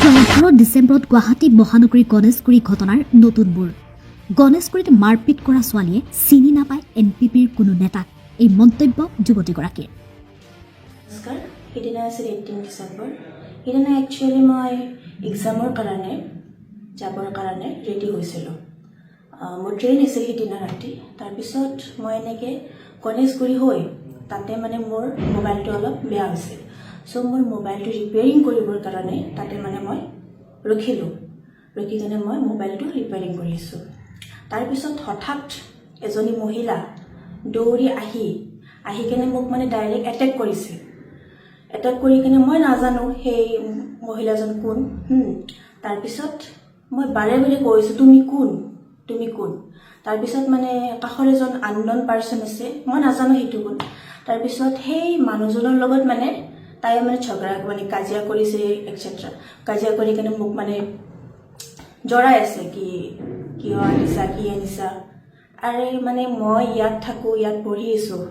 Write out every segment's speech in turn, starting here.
18 ডিচেম্বৰত গুৱাহাটী মহানগৰী গণেশগুৰি ঘটনাৰ নতুন মূৰ গণেশগুৰিত মাৰপিট কৰা ছোৱালীয়ে চিনি নাপায় এনপিপিৰ কোনো নেতাক এই মন্তব্য যুৱতীগৰাকীৰ নমস্কাৰ সেইদিনা আছিল 18 ডিচেম্বৰ সেইদিনা একচুৱেলি মই এক্সামৰ কাৰণে যাবৰ কাৰণে ৰেডি হৈছিলোঁ মোৰ ট্ৰেইন আছিল সেইদিনা ৰাতি তাৰপিছত মই এনেকৈ গণেশগুৰি হৈ তাতে মানে মোৰ মোবাইলটো অলপ বেয়া হৈছিল সো মোৰ মোবাইলটো ৰিপেয়াৰিং কৰিবৰ কাৰণে তাতে মানে মই ৰখি কিনে মই মোবাইলটো ৰিপেয়াৰিং কৰি আছোঁ তাৰপিছত হঠাৎ এজনী মহিলা দৌৰি আহি কিনে মোক মানে ডাইৰেক্ট এটেক কৰিছে এটেক কৰি কিনে মই নাজানো সেই মহিলাজন কোন তাৰপিছত মই বাৰে বাৰে কৈছোঁ তুমি কোন তাৰপিছত মানে কাষৰ এজন আননন পাৰ্চন আছে মই নাজানো সেইটো কোন তাৰপিছত সেই মানুহজনৰ লগত মানে তাই মানে ঝগড়া মানে কাজিয়া কৰিছে এটসেট্ৰা কাজিয়া কৰি কিনে মোক মানে জৰাই আছে কি কিয় আনিছা আৰে মানে মই ইয়াত থাকোঁ ইয়াত পঢ়ি আছোঁ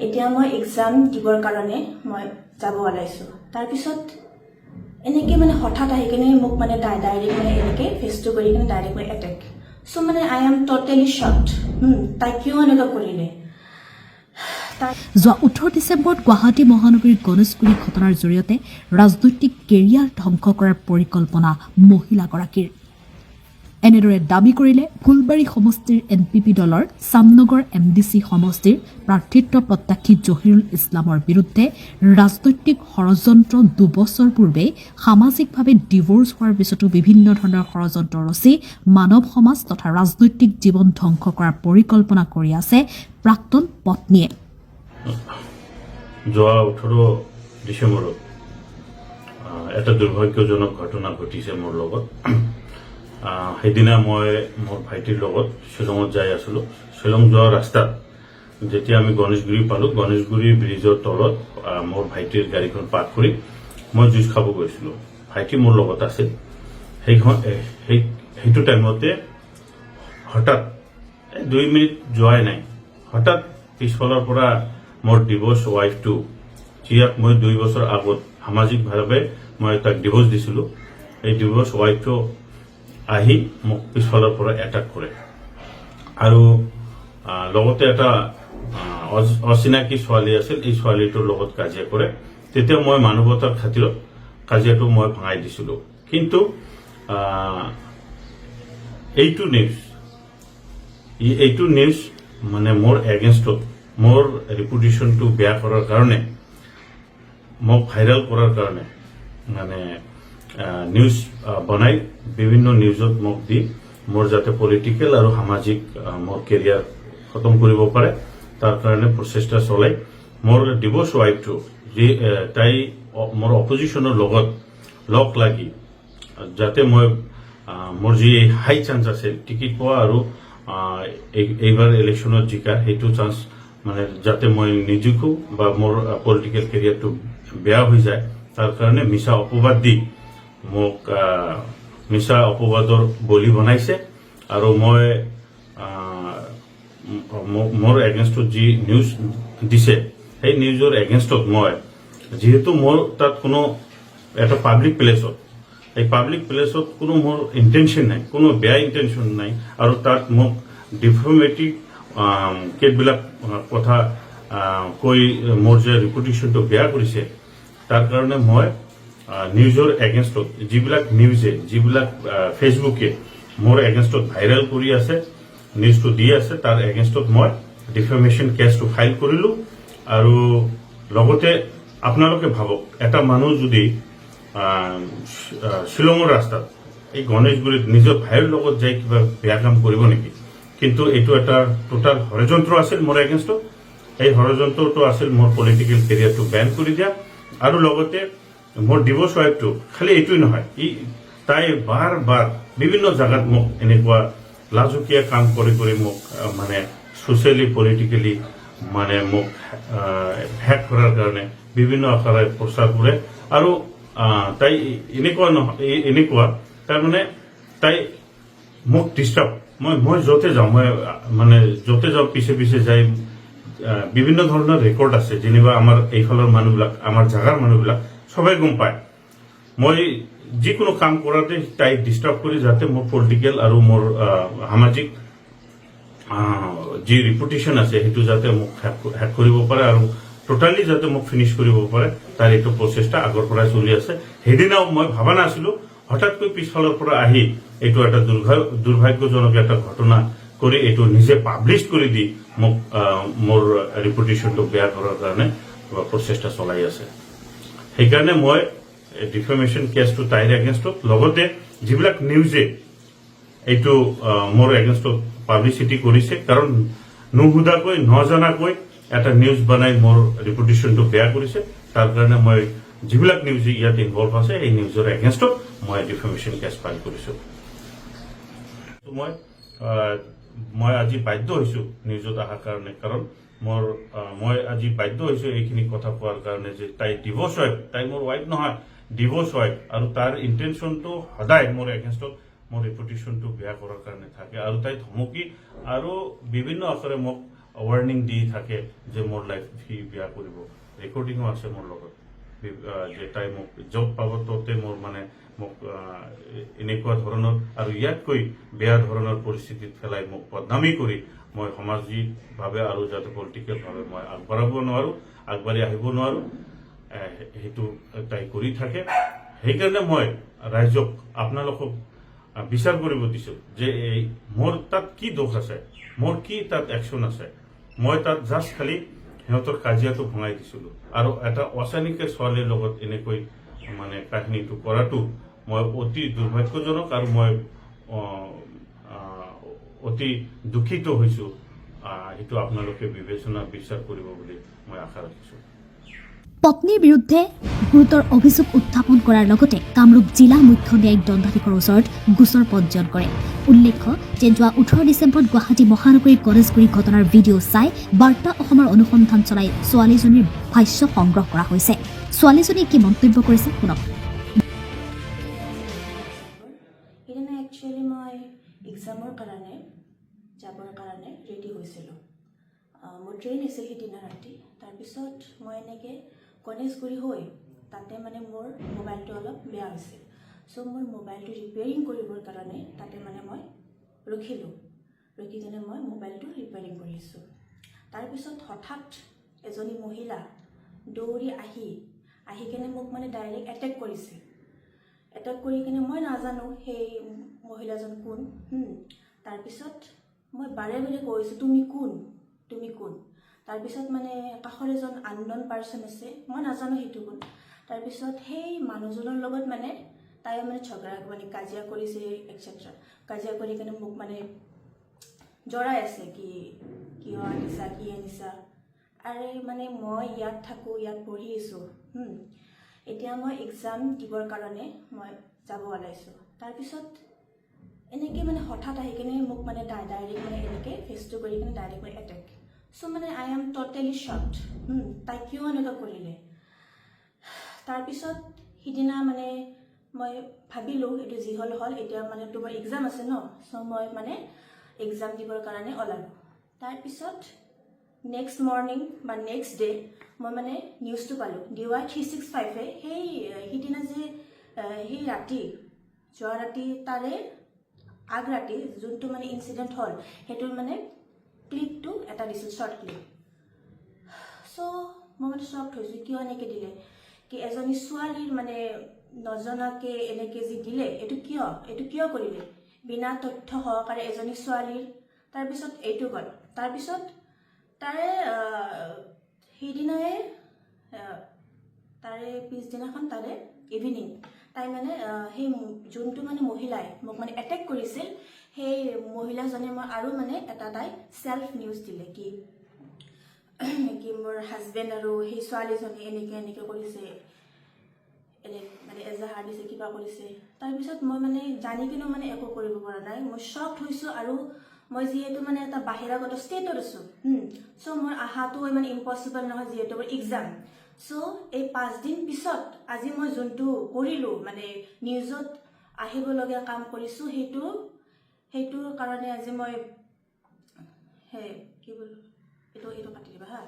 এতিয়া মই এক্সাম দিবৰ কাৰণে মই যাব ওলাইছোঁ তাৰপিছত এনেকৈ মানে হঠাৎ আহি কিনে মোক মানে ডাইৰেক্ট মানে এনেকৈ ফেচটো কৰি কিনে ডাইৰেক্ট মানে এটেক চ' মানে আই এম ট'টেলি শ্বকড তাই কিয় এনেকুৱা কৰিলে যোৱা 18 ডিচেম্বৰত গুৱাহাটী মহানগৰীৰ গণেশগুৰি ঘটনাৰ জৰিয়তে ৰাজনৈতিক কেৰিয়াৰ ধ্বংস কৰাৰ পৰিকল্পনা মহিলাগৰাকীৰ এনেদৰে দাবী কৰিলে ফুলবাৰী সমষ্টিৰ এনপিপি দলৰ চামনগৰ এমডিচি সমষ্টিৰ প্ৰাৰ্থিত্ব প্ৰত্যাশী জহিৰুল ইছলামৰ বিৰুদ্ধে ৰাজনৈতিক ষড়যন্ত্ৰ 2 বছৰ পূৰ্বে সামাজিকভাৱে ডিভোৰ্চ হোৱাৰ পিছতো বিভিন্ন ধৰণৰ ষড়যন্ত্ৰ ৰচি মানৱ সমাজ তথা ৰাজনৈতিক জীৱন ধ্বংস কৰাৰ পৰিকল্পনা কৰি আছে প্ৰাক্তন পত্নীয়ে যোৱা 18 ডিচেম্বৰত এটা দুৰ্ভাগ্যজনক ঘটনা ঘটিছে মোৰ লগত সেইদিনা মই মোৰ ভাইটিৰ লগত শ্বিলঙত যাই আছিলোঁ শ্বিলং যোৱা ৰাস্তাত যেতিয়া আমি গণেশগুৰি পালোঁ গণেশগুৰি ব্ৰিজৰ তলত মোৰ ভাইটিৰ গাড়ীখন পাৰ্ক কৰি মই জুচ খাব গৈছিলোঁ ভাইটি মোৰ লগত আছিল সেইটো টাইমতে হঠাৎ 2 মিনিট যোৱাই নাই হঠাৎ পিছফালৰ পৰা মোৰ ডিভোৰ্চ ৱাইফটো যিয়াক মই 2 বছৰ আগত সামাজিকভাৱে মই তাক ডিভোৰ্চ দিছিলোঁ এই ডিভোৰ্চ ৱাইফটো আহি মোক পিছফালৰ পৰা এটাক কৰে আৰু লগতে এটা অচিনাকি ছোৱালী আছিল এই ছোৱালীটোৰ লগত কাজিয়া কৰে তেতিয়া মই মানৱতাৰ খাতিৰত কাজিয়াটো মই ভাঙাই দিছিলোঁ কিন্তু এইটো নিউজ মানে মোৰ এগেইনষ্টত মোৰ ৰেপুটেশ্যনটো বেয়া কৰাৰ কাৰণে মোক ভাইৰেল কৰাৰ কাৰণে মানে নিউজ বনাই বিভিন্ন নিউজত মোক দি মোৰ যাতে পলিটিকেল আৰু সামাজিক মোৰ কেৰিয়াৰ খতম কৰিব পাৰে তাৰ কাৰণে প্ৰচেষ্টা চলাই মোৰ ডিভোৰ্চ ৱাইফটো যি তাই মোৰ অপজিশ্যনৰ লগত লগ লাগি যাতে মই মোৰ যি হাই চান্স আছে টিকেট পোৱা আৰু এইবাৰ ইলেকশ্যনত জিকা সেইটো চান্স মানে যাতে মই নিজকো বা মোৰ পলিটিকেল কেৰিয়াৰটো বেয়া হৈ যায় তাৰ কাৰণে মিছা অপবাদ দি মোক মিছা অপবাদৰ বলি বনাইছে আৰু মই মোৰ এগেইনষ্টত যি নিউজ দিছে সেই নিউজৰ এগেইনষ্টত মই যিহেতু মোৰ তাত কোনো এটা পাব্লিক প্লেচত এই পাব্লিক প্লেচত কোনো মোৰ ইণ্টেনশ্যন নাই কোনো বেয়া ইণ্টেনশ্যন নাই আৰু তাত মোক ডিফৰ্মেটিভ কেইবিলাক কথা কৈ মোৰ যে ৰেপুটেশ্যনটো বেয়া কৰিছে তাৰ কাৰণে মই নিউজৰ এগেইনষ্টত যিবিলাক ফেচবুকে মোৰ এগেইনষ্টত ভাইৰেল কৰি আছে নিউজটো দি আছে তাৰ এগেইনষ্টত মই ডিফেমেশ্যন কেছটো ফাইল কৰিলোঁ আৰু লগতে আপোনালোকে ভাবক এটা মানুহ যদি শ্বিলঙৰ ৰাস্তাত এই গণেশগুৰিত নিজৰ ভাইৰ লগত যাই কিবা বেয়া কাম কৰিব নেকি কিন্তু এইটো এটা টোটাল ষড়যন্ত্ৰ আছিল মোৰ এগেইনষ্টত এই ষড়যন্ত্ৰটো আছিল মোৰ পলিটিকেল কেৰিয়াৰটো বেন কৰি দিয়া আৰু লগতে মোৰ ডিভোৰ্চ ৱাইফটো খালি এইটোৱেই নহয় তাই বাৰ বিভিন্ন জাগাত মোক এনেকুৱা লাজুকীয়া কাম কৰি মোক মানে ছ'চিয়েলি পলিটিকেলি মানে মোক হেক কৰাৰ কাৰণে বিভিন্ন আকাৰে প্ৰচাৰ কৰে আৰু তাই এনেকুৱা তাৰমানে তাই মোক ডিষ্টাৰ্ব মই য'তে যাওঁ মানে য'তে যাওঁ পিছে যাই বিভিন্ন ধৰণৰ ৰেকৰ্ড আছে যেনিবা আমাৰ এইফালৰ মানুহবিলাক আমাৰ জাগাৰ মানুহবিলাক সবাই গম পায় মই যিকোনো কাম কৰাতে তাই ডিষ্টাৰ্ব কৰি যাতে মোৰ পলিটিকেল আৰু মোৰ সামাজিক যি ৰিপুটেশ্যন আছে সেইটো যাতে মোক হেক কৰিব পাৰে আৰু টোটালি যাতে মোক ফিনিছ কৰিব পাৰে তাৰ এইটো প্ৰচেষ্টা আগৰ পৰাই চলি আছে। সেইদিনাও মই ভবা নাছিলো, হঠাৎকৈ পিছফালৰ পৰা আহি এইটো এটা দুৰ্ভাগ্যজনক এটা ঘটনা কৰি এইটো নিজে পাব্লিছ কৰি দি মোক মোৰ ৰিপুটেশ্যনটো বেয়া কৰাৰ কাৰণে প্ৰচেষ্টা চলাই আছে। সেইকাৰণে মই ডিফেমেশ্যন কেছটো তাইৰ এগেইনষ্টত, লগতে যিবিলাক নিউজে এইটো মোৰ এগেইনষ্টত পাব্লিচিটি কৰিছে, কাৰণ নুসুধাকৈ নজনাকৈ এটা নিউজ বনাই মোৰ ৰিপুটেশ্যনটো বেয়া কৰিছে, তাৰ কাৰণে মই যিবিলাক নিউজে ইয়াত ইনভলভ আছে এই নিউজৰ এগেইনষ্টত মই ডিফেমেশ্যন কেছ ফাইল কৰিছো। মই আজি বাধ্য হৈছো নিউজত অহাৰ কাৰণে, কাৰণ মই আজি বাধ্য হৈছো এইখিনি কথা কোৱাৰ কাৰণে যে তাই ডিভোৰ্চ হয়, তাই মোৰ ৱাইফ নহয়, ডিভোৰ্চ হয়, আৰু তাৰ ইণ্টেনশ্যনটো সদায় মোৰ এগেইনষ্টত মোৰ ৰেপুটেশ্যনটো বেয়া কৰাৰ কাৰণে থাকে, আৰু তাই ধমকি আৰু বিভিন্ন আখৰে মোক ৱাৰ্ণিং দি থাকে যে মোৰ লাইফ সি বেয়া কৰিব। ৰেকৰ্ডিঙো আছে মোৰ লগত যে তাই মোক জব পাব ততে মোৰ মানে মোক এনেকুৱা ধৰণৰ আৰু ইয়াতকৈ বেয়া ধৰণৰ পৰিস্থিতিত পেলাই মোক বদনামী কৰি মই সামাজিকভাৱে আৰু যাতে পলিটিকেলভাৱে মই আগবাঢ়াব নোৱাৰো, আগবাঢ়ি আহিব নোৱাৰো, সেইটো তাই কৰি থাকে। সেইকাৰণে মই ৰাইজক আপোনালোকক বিচাৰ কৰিব দিছো যে মোৰ তাত কি দোষ আছে, মোৰ কি তাত একশ্যন আছে। মই তাত জাষ্ট খালি সিহঁতৰ কাজিয়াটো ভঙাই দিছিলো, আৰু এটা অচানিকে ছোৱালীৰ লগত এনেকৈ মানে কাহিনীটো কৰাটো মই অতি দুৰ্ভাগ্যজনক, আৰু মই অতি দুখিত হৈছো। সেইটো আপোনালোকে বিবেচনা বিচাৰ কৰিব বুলি মই আশা ৰাখিছো। পত্নীৰ বিৰুদ্ধে গুৰুতৰ অভিযোগ উত্থাপন কৰাৰ লগতে কামৰূপ জিলা মুখ্য ন্যায়িক দণ্ডাধীশৰ ওচৰত গোচৰ পঞ্জীয়ন কৰে। উল্লেখ্য যে যোৱা 18 ডিচেম্বৰত গুৱাহাটী মহানগৰীৰ গণেশগুৰি ঘটনাৰ ভিডিঅ' চাই বাৰ্তা অসমৰ অনুসন্ধান চলাই ছোৱালীজনীৰ ভাষ্য সংগ্ৰহ কৰা হৈছে। ছোৱালীজনীয়ে কি মন্তব্য কৰিছে শুনক। সেইদিনা একচুৱেলি মই এক্সামৰ কাৰণে যাবৰ কাৰণে ৰেডি হৈছিলোঁ। মোৰ ট্ৰেইন আছিল সেইদিনা ৰাতি। তাৰপিছত মই এনেকৈ গণেশগুৰি হৈ তাতে মানে মোৰ মোবাইলটো অলপ বেয়া হৈছিল। চ' মোৰ মোবাইলটো ৰিপেয়াৰিং কৰিবৰ কাৰণে তাতে মানে মই ৰখি কিনে মই মোবাইলটো ৰিপেয়াৰিং কৰি আছোঁ। তাৰপিছত হঠাৎ এজনী মহিলা দৌৰি আহি কিনে মোক মানে ডাইৰেক্ট এটেক কৰিছে। এটেক কৰি কিনে মই নাজানো সেই মহিলাজন কোন। তাৰপিছত মই বাৰে বাৰে কৈছোঁ তুমি কোন। তাৰপিছত মানে কাষৰ এজন আননন পাৰ্চন আছে, মই নাজানো সেইটো কোন। তাৰপিছত সেই মানুহজনৰ লগত মানে তাই মানে ঝগড়া মানে কাজিয়া কৰিছে এটচেট্ৰা। কাজিয়া কৰি কিনে মোক মানে জৰাই আছে কি কিয় আনিছা, কি আনিছা। আৰে মানে মই ইয়াত থাকোঁ, ইয়াত পঢ়ি আছোঁ। এতিয়া মই এক্সাম দিবৰ কাৰণে মই যাব ওলাইছোঁ। তাৰপিছত এনেকৈ মানে হঠাৎ আহি কিনে মোক মানে ডাইৰেক্ট মানে এনেকৈ ফেচটো কৰি কিনে ডাইৰেক্ট মানে এটেক। চ' মানে আই এম ট'টেলি শ্বকড। তাই কিয় এনেকুৱা কৰিলে। তাৰপিছত সিদিনা মানে মই ভাবিলোঁ এইটো যি হ'ল এতিয়া মানে তোমাৰ এক্সাম আছে ন। চ' মই মানে এক্সাম দিবৰ কাৰণে ওলালোঁ। তাৰপিছত নেক্সট মৰ্ণিং বা নেক্সট ডে মই মানে নিউজটো পালোঁ। DY 365-এ সেইদিনা যে সেই ৰাতি যোৱা ৰাতি তাৰে আগৰাতি যোনটো মানে ইনচিডেণ্ট হ'ল সেইটোৰ মানে ক্লিপটো এটা দিছিল, শ্বৰ্ট ক্লিপ। চ' মই মানে শ্বকড হৈছোঁ, কিয় এনেকৈ দিলে কি এজনী ছোৱালীৰ মানে নজনাকৈ এনেকৈ যি দিলে এইটো কিয় কৰিলে বিনা তথ্য সহকাৰে এজনী ছোৱালীৰ। তাৰপিছত এইটো গ'ল। তাৰপিছত তাৰে সেইদিনাই তাৰে পিছদিনাখন তাৰে ইভিনিং তাই মানে সেই যোনটো মানে মহিলাই মোক মানে এটেক কৰিছিল সেই মহিলাজনে মই আৰু মানে এটা তাই চেল্ফ নিউজ দিলে কি মোৰ হাজবেণ্ড আৰু সেই ছোৱালীজনী এনেকৈ কৰিছে, মানে এজাহাৰ দিছে, কিবা কৰিছে। তাৰপিছত মই মানে জানি কিনেও মানে একো কৰিব পৰা নাই। মই শ্বকড হৈছোঁ, আৰু মই যিহেতু মানে এটা বাহিৰাগত ষ্টেটত আছোঁ। চ' মোৰ আহাটো ইমান ইম্পচিবল নহয় যিহেতু মোৰ এক্সাম। চ' এই 5 দিন পিছত আজি মই যোনটো কৰিলোঁ মানে নিউজত আহিবলগীয়া কাম কৰিছোঁ সেইটোৰ কাৰণে আজি মই কি বোলো এইটো কাটি দিবা হা।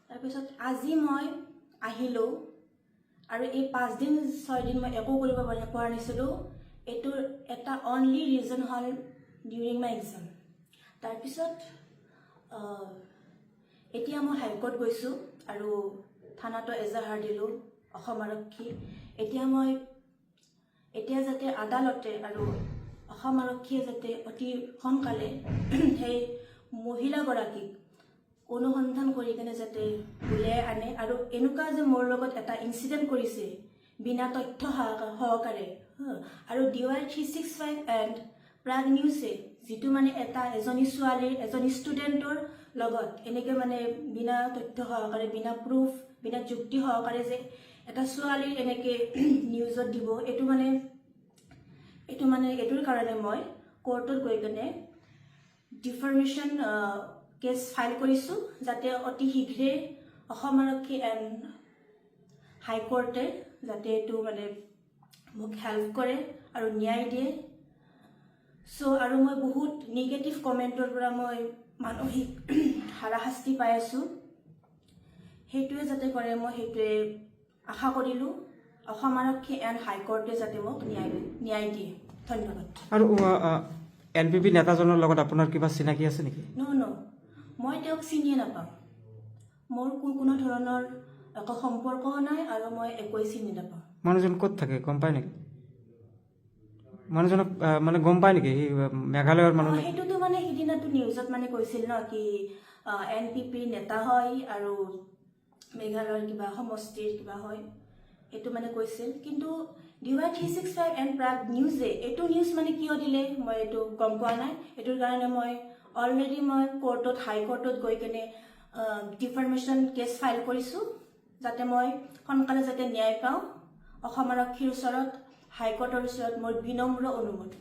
তাৰপিছত আজি মই আহিলোঁ, আৰু এই 5 দিন 6 দিন মই একো কৰিব পৰা নাছিলোঁ। এইটোৰ এটা অনলি ৰিজন হ'ল ডিউৰিং মাই এক্সাম। তাৰপিছত এতিয়া মই হাইকোৰ্ট গৈছোঁ আৰু থানাতো এজাহাৰ দিলোঁ অসম আৰক্ষী। এতিয়া যাতে আদালতে আৰু অসম আৰক্ষীয়ে যাতে অতি সোনকালে সেই মহিলাগৰাকীক অনুসন্ধান কৰি কেনে যাতে উলিয়াই আনে আৰু এনেকুৱা যে মোৰ লগত এটা ইনচিডেণ্ট কৰিছে বিনা তথ্য সহকাৰে আৰু DY 365 এণ্ড প্ৰাগ নিউজে যিটো মানে এজনী ছোৱালীৰ এজনী ষ্টুডেণ্টৰ লগত এনেকৈ মানে বিনা তথ্য সহকাৰে বিনা প্ৰুফ বিনা যুক্তি সহকাৰে যে এটা ছোৱালীৰ এনেকৈ নিউজত দিব এইটোৰ কাৰণে মই কোৰ্টত গৈ কেনে ডিফাৰ্মেশ্যন কেছ ফাইল কৰিছোঁ যাতে অতি শীঘ্ৰে অসম আৰক্ষী এণ্ড হাইকোৰ্টে যাতে এইটো মানে মোক হেল্প কৰে আৰু ন্যায় দিয়ে। আৰু মই বহুত নিগেটিভ কমেণ্টৰ পৰা মই মানসিক হাৰাশাস্তি পাই আছোঁ। সেইটোৱে যাতে কৰে মই সেইটোৱে আশা কৰিলোঁ। অসম আৰক্ষী এণ্ড হাইকোৰ্টে যাতে মোক ন্যায় দিয়ে। ধন্যবাদ। আৰু NPP নেতাজনৰ লগত আপোনাৰ কিবা চিনাকি আছে নেকি? ন মই তেওঁক চিনিয়ে নাপাওঁ। মোৰ কোনো ধৰণৰ একো সম্পৰ্কও নাই আৰু মই একোৱেই চিনি নাপাওঁ। মানুহজন ক'ত থাকে গম পায় নেকি? মানুহজনক মানে গম পায় নেকি? সি মেঘালয়ৰ মানুহ? সেইটোতো মানে সিদিনাটো নিউজত মানে কৈছিল ন কি NPP নেতা হয় আৰু মেঘালয়ৰ কিবা সমষ্টিৰ কিবা হয় এইটো মানে কৈছিল। কিন্তু DY 365 এণ্ড প্ৰাগ নিউজে এইটো নিউজ মানে কিয় দিলে মই এইটো গম পোৱা নাই। এইটোৰ কাৰণে মই অলৰেডি মই হাইকোৰ্টত গৈ কেনে ডিফাৰ্মেশ্যন কেছ ফাইল কৰিছোঁ যাতে মই সোনকালে যাতে ন্যায় পাওঁ। অসম আৰক্ষীৰ ওচৰত হাইকোৰ্টৰ ওচৰত মোৰ বিনম্ৰ অনুৰোধ।